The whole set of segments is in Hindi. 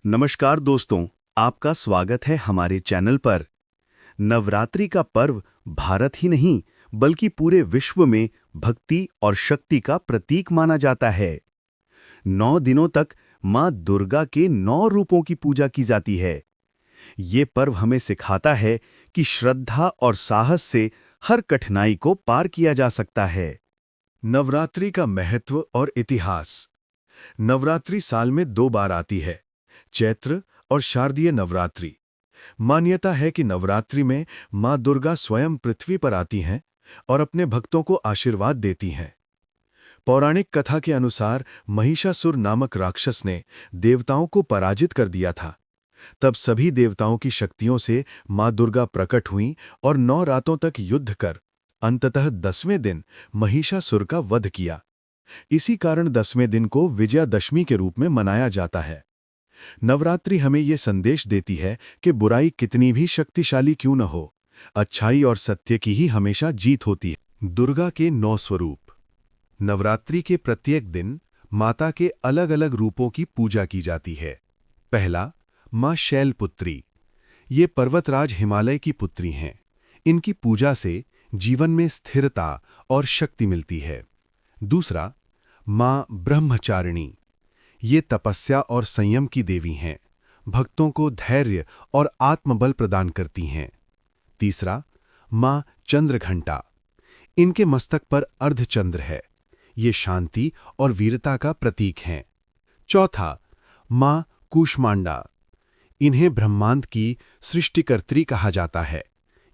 नमस्कार दोस्तों, आपका स्वागत है हमारे चैनल पर। नवरात्रि का पर्व भारत ही नहीं बल्कि पूरे विश्व में भक्ति और शक्ति का प्रतीक माना जाता है। 9 दिनों तक मां दुर्गा के 9 रूपों की पूजा की जाती है। ये पर्व हमें सिखाता है कि श्रद्धा और साहस से हर कठिनाई को पार किया जा सकता है। नवरात्रि का महत्व और इतिहास। नवरात्रि साल में 2 बार आती है, चैत्र और शारदीय नवरात्रि। मान्यता है कि नवरात्रि में मां दुर्गा स्वयं पृथ्वी पर आती हैं और अपने भक्तों को आशीर्वाद देती हैं। पौराणिक कथा के अनुसार महिषासुर नामक राक्षस ने देवताओं को पराजित कर दिया था। तब सभी देवताओं की शक्तियों से मां दुर्गा प्रकट हुईं और 9 रातों तक युद्ध कर अंततः 10वें दिन महिषासुर का वध किया। इसी कारण 10वें दिन को विजयादशमी के रूप में मनाया जाता है। नवरात्रि हमें ये संदेश देती है कि बुराई कितनी भी शक्तिशाली क्यों न हो, अच्छाई और सत्य की ही हमेशा जीत होती है। दुर्गा के 9 स्वरूप। नवरात्रि के प्रत्येक दिन माता के अलग अलग रूपों की पूजा की जाती है। पहला, मां शैलपुत्री। ये पर्वतराज हिमालय की पुत्री हैं। इनकी पूजा से जीवन में स्थिरता और शक्ति मिलती है। दूसरा, मां ब्रह्मचारिणी। ये तपस्या और संयम की देवी हैं। भक्तों को धैर्य और आत्मबल प्रदान करती हैं। तीसरा, मां चंद्रघंटा। इनके मस्तक पर अर्धचंद्र है। ये शांति और वीरता का प्रतीक हैं। चौथा, मां कूष्मांडा। इन्हें ब्रह्मांड की सृष्टिकर्त्री कहा जाता है।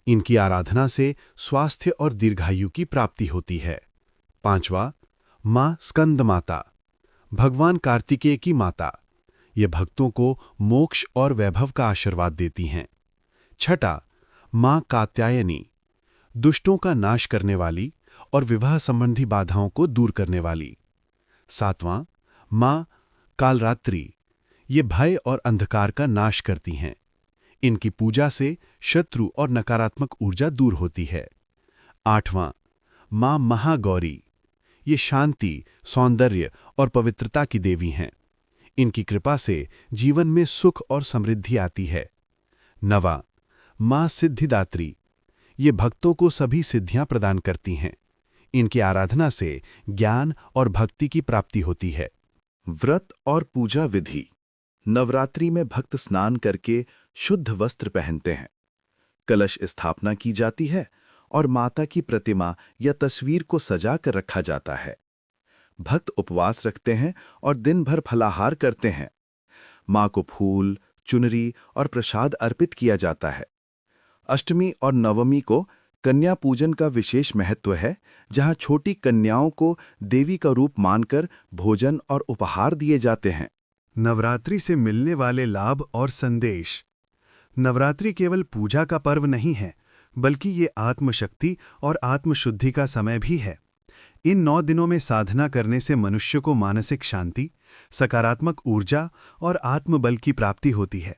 इनकी आराधना से स्वास्थ्य और दीर्घायु की प्राप्ति होती है। पांचवा, मां स्कंदमाता। भगवान कार्तिकेय की माता। ये भक्तों को मोक्ष और वैभव का आशीर्वाद देती हैं। छठा, मां कात्यायनी। दुष्टों का नाश करने वाली और विवाह संबंधी बाधाओं को दूर करने वाली। सातवां, मां कालरात्रि। ये भय और अंधकार का नाश करती हैं। इनकी पूजा से शत्रु और नकारात्मक ऊर्जा दूर होती है। आठवां, मां महागौरी। ये शांति, सौंदर्य और पवित्रता की देवी हैं। इनकी कृपा से जीवन में सुख और समृद्धि आती है। नवा, मां सिद्धिदात्री। ये भक्तों को सभी सिद्धियां प्रदान करती हैं। इनकी आराधना से ज्ञान और भक्ति की प्राप्ति होती है। व्रत और पूजा विधि। नवरात्रि में भक्त स्नान करके शुद्ध वस्त्र पहनते हैं। कलश स्थापना की जाती है और माता की प्रतिमा या तस्वीर को सजा कर रखा जाता है। भक्त उपवास रखते हैं और दिन भर फलाहार करते हैं। मां को फूल, चुनरी और प्रसाद अर्पित किया जाता है। अष्टमी और नवमी को कन्या पूजन का विशेष महत्व है, जहां छोटी कन्याओं को देवी का रूप मानकर भोजन और उपहार दिए जाते हैं। नवरात्रि से मिलने वाले लाभ और संदेश। नवरात्रि केवल पूजा का पर्व नहीं है, बल्कि ये आत्मशक्ति और आत्मशुद्धि का समय भी है। इन 9 दिनों में साधना करने से मनुष्य को मानसिक शांति, सकारात्मक ऊर्जा और आत्मबल की प्राप्ति होती है।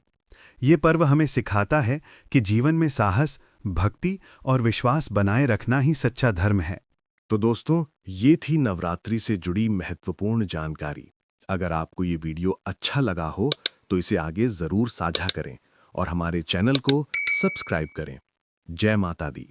ये पर्व हमें सिखाता है कि जीवन में साहस, भक्ति और विश्वास बनाए रखना ही सच्चा धर्म है। तो दोस्तों, ये थी नवरात्रि से जुड़ी महत्वपूर्ण जानकारी। अगर आपको ये वीडियो अच्छा लगा हो तो इसे आगे जरूर साझा करें और हमारे चैनल को सब्सक्राइब करें। जय माता दी।